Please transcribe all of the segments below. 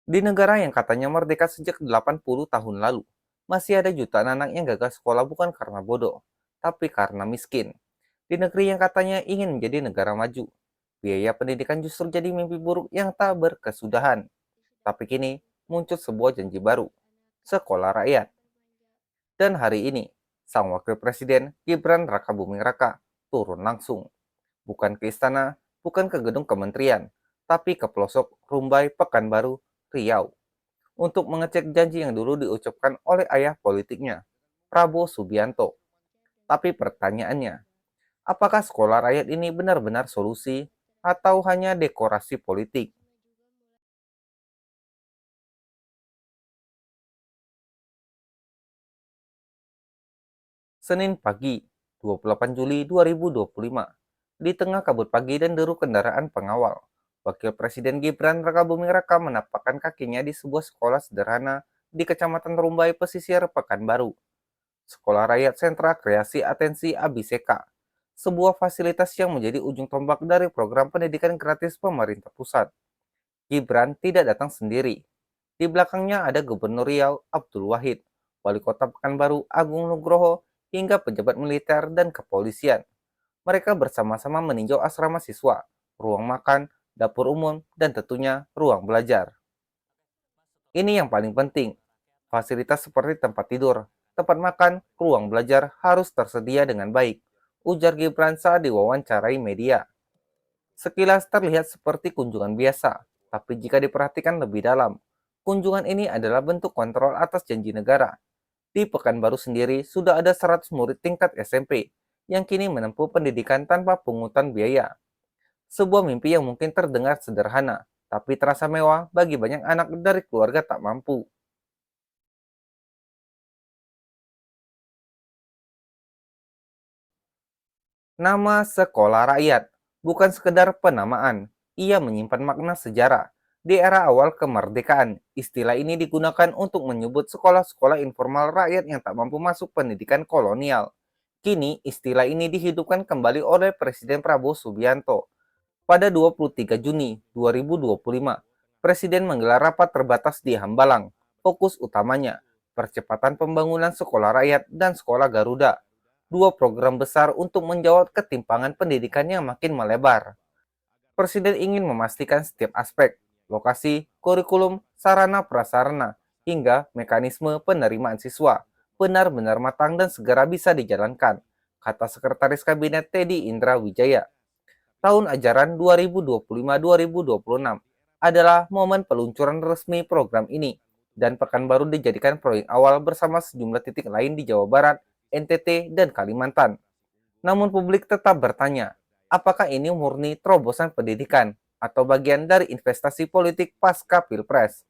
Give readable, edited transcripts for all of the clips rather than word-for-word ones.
Di negara yang katanya merdeka sejak 80 tahun lalu, masih ada jutaan anak yang gagal sekolah bukan karena bodoh, tapi karena miskin. Di negeri yang katanya ingin menjadi negara maju, biaya pendidikan justru jadi mimpi buruk yang tak berkesudahan. Tapi kini muncul sebuah janji baru, sekolah rakyat. Dan hari ini, sang wakil presiden Gibran Rakabuming Raka turun langsung, bukan ke istana, bukan ke gedung kementerian, tapi ke pelosok Rumbai Pekanbaru, Riau, untuk mengecek janji yang dulu diucapkan oleh ayah politiknya, Prabowo Subianto. Tapi pertanyaannya, apakah sekolah rakyat ini benar-benar solusi atau hanya dekorasi politik? Senin pagi, 28 Juli 2025, di tengah kabut pagi dan deru kendaraan pengawal, Wakil Presiden Gibran Rakabuming Raka menapakkan kakinya di sebuah sekolah sederhana di Kecamatan Rumbai, Pesisir Pekanbaru. Sekolah Rakyat Sentra Kreasi Atensi Abiseka, sebuah fasilitas yang menjadi ujung tombak dari program pendidikan gratis pemerintah pusat. Gibran tidak datang sendiri. Di belakangnya ada Gubernur Riau Abdul Wahid, Wali Kota Pekanbaru Agung Nugroho, hingga pejabat militer dan kepolisian. Mereka bersama-sama meninjau asrama siswa, ruang makan, dapur umum, dan tentunya ruang belajar. Ini yang paling penting, fasilitas seperti tempat tidur, tempat makan, ruang belajar harus tersedia dengan baik, ujar Gibran saat diwawancarai media. Sekilas terlihat seperti kunjungan biasa, tapi jika diperhatikan lebih dalam, kunjungan ini adalah bentuk kontrol atas janji negara. Di Pekanbaru sendiri sudah ada 100 murid tingkat SMP yang kini menempuh pendidikan tanpa pungutan biaya. Sebuah mimpi yang mungkin terdengar sederhana, tapi terasa mewah bagi banyak anak dari keluarga tak mampu. Nama sekolah rakyat bukan sekedar penamaan, ia menyimpan makna sejarah. Di era awal kemerdekaan, istilah ini digunakan untuk menyebut sekolah-sekolah informal rakyat yang tak mampu masuk pendidikan kolonial. Kini, istilah ini dihidupkan kembali oleh Presiden Prabowo Subianto. Pada 23 Juni 2025, Presiden menggelar rapat terbatas di Hambalang. Fokus utamanya, percepatan pembangunan sekolah rakyat dan sekolah Garuda, dua program besar untuk menjawab ketimpangan pendidikan yang makin melebar. Presiden ingin memastikan setiap aspek, lokasi, kurikulum, sarana prasarana, hingga mekanisme penerimaan siswa benar-benar matang dan segera bisa dijalankan, kata Sekretaris Kabinet Teddy Indra Wijaya. Tahun ajaran 2025-2026 adalah momen peluncuran resmi program ini, dan Pekanbaru dijadikan proyek awal bersama sejumlah titik lain di Jawa Barat, NTT, dan Kalimantan. Namun publik tetap bertanya, apakah ini murni terobosan pendidikan atau bagian dari investasi politik pasca Pilpres?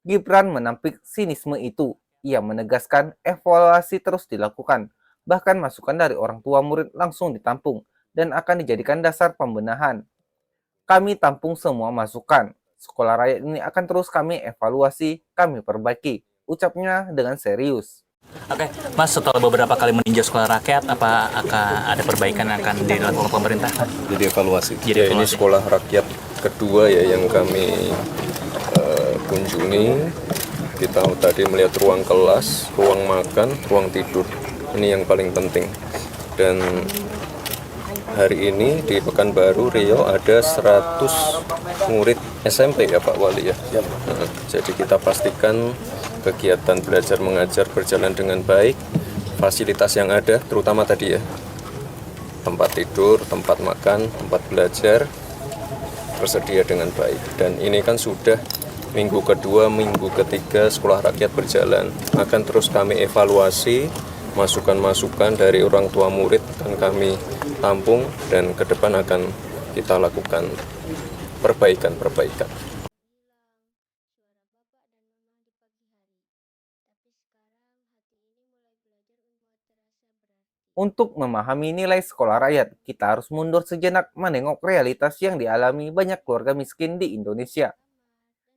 Gibran menampik sinisme itu. Ia menegaskan evaluasi terus dilakukan, bahkan masukan dari orang tua murid langsung ditampung dan akan dijadikan dasar pembenahan. Kami tampung semua masukan. Sekolah rakyat ini akan terus kami evaluasi, kami perbaiki, ucapnya dengan serius. Oke, Mas, setelah beberapa kali meninjau sekolah rakyat, apa akan ada perbaikan yang akan dilakukan pemerintah? Jadi evaluasi. Jadi Ini evaluasi. sekolah rakyat kedua ya yang kami kunjungi. Kita tadi melihat ruang kelas, ruang makan, ruang tidur. Ini yang paling penting. Dan hari ini di Pekanbaru Riau ada 100 murid SMP ya Pak Wali ya. Jadi kita pastikan kegiatan belajar mengajar berjalan dengan baik. Fasilitas yang ada terutama tadi ya, tempat tidur, tempat makan, tempat belajar tersedia dengan baik. Dan ini kan sudah minggu kedua, minggu ketiga sekolah rakyat berjalan. Akan terus kami evaluasi, masukan-masukan dari orang tua murid akan kami tampung dan ke depan akan kita lakukan perbaikan-perbaikan. Untuk memahami nilai sekolah rakyat, kita harus mundur sejenak menengok realitas yang dialami banyak keluarga miskin di Indonesia.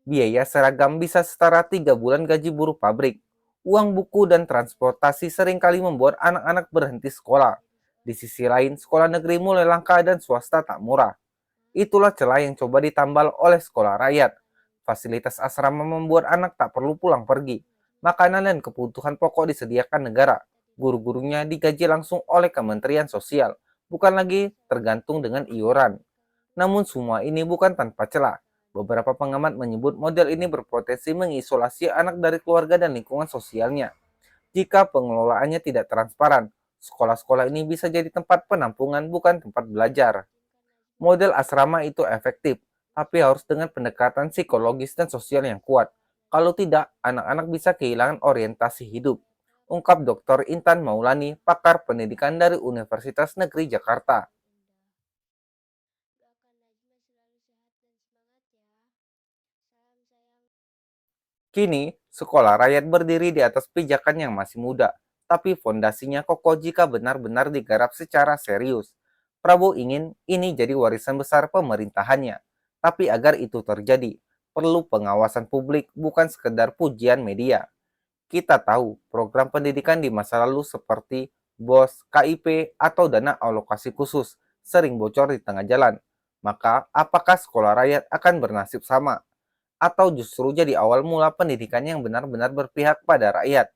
Biaya seragam bisa setara 3 bulan gaji buruh pabrik. Uang buku dan transportasi seringkali membuat anak-anak berhenti sekolah. Di sisi lain, sekolah negeri mulai langka dan swasta tak murah. Itulah celah yang coba ditambal oleh sekolah rakyat. Fasilitas asrama membuat anak tak perlu pulang pergi. Makanan dan kebutuhan pokok disediakan negara. Guru-gurunya digaji langsung oleh Kementerian Sosial, bukan lagi tergantung dengan iuran. Namun semua ini bukan tanpa celah. Beberapa pengamat menyebut model ini berpotensi mengisolasi anak dari keluarga dan lingkungan sosialnya. Jika pengelolaannya tidak transparan, sekolah-sekolah ini bisa jadi tempat penampungan bukan tempat belajar. Model asrama itu efektif, tapi harus dengan pendekatan psikologis dan sosial yang kuat. Kalau tidak, anak-anak bisa kehilangan orientasi hidup. Ungkap Dr. Intan Maulani, pakar pendidikan dari Universitas Negeri Jakarta. Kini, sekolah rakyat berdiri di atas pijakan yang masih muda, tapi fondasinya kokoh jika benar-benar digarap secara serius. Prabowo ingin ini jadi warisan besar pemerintahannya, tapi agar itu terjadi, perlu pengawasan publik bukan sekedar pujian media. Kita tahu program pendidikan di masa lalu seperti BOS, KIP, atau dana alokasi khusus sering bocor di tengah jalan. Maka, apakah sekolah rakyat akan bernasib sama? Atau justru jadi awal mula pendidikan yang benar-benar berpihak pada rakyat?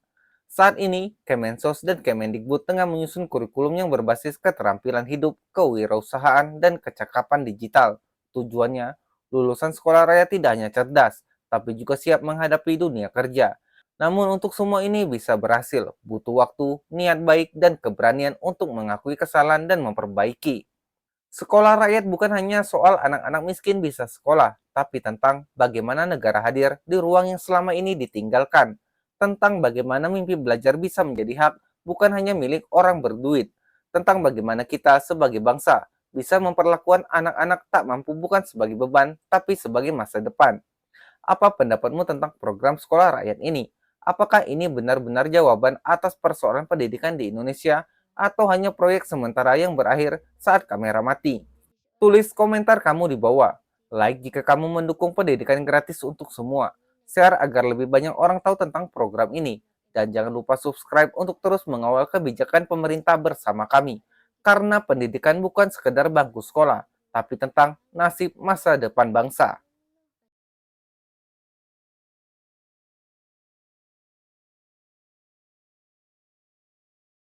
Saat ini, Kemensos dan Kemendikbud tengah menyusun kurikulum yang berbasis keterampilan hidup, kewirausahaan, dan kecakapan digital. Tujuannya, lulusan sekolah rakyat tidak hanya cerdas, tapi juga siap menghadapi dunia kerja. Namun untuk semua ini bisa berhasil, butuh waktu, niat baik, dan keberanian untuk mengakui kesalahan dan memperbaiki. Sekolah rakyat bukan hanya soal anak-anak miskin bisa sekolah, tapi tentang bagaimana negara hadir di ruang yang selama ini ditinggalkan. Tentang bagaimana mimpi belajar bisa menjadi hak, bukan hanya milik orang berduit. Tentang bagaimana kita sebagai bangsa bisa memperlakukan anak-anak tak mampu bukan sebagai beban, tapi sebagai masa depan. Apa pendapatmu tentang program sekolah rakyat ini? Apakah ini benar-benar jawaban atas persoalan pendidikan di Indonesia atau hanya proyek sementara yang berakhir saat kamera mati? Tulis komentar kamu di bawah. Like jika kamu mendukung pendidikan gratis untuk semua. Share agar lebih banyak orang tahu tentang program ini. Dan jangan lupa subscribe untuk terus mengawal kebijakan pemerintah bersama kami. Karena pendidikan bukan sekedar bangku sekolah, tapi tentang nasib masa depan bangsa.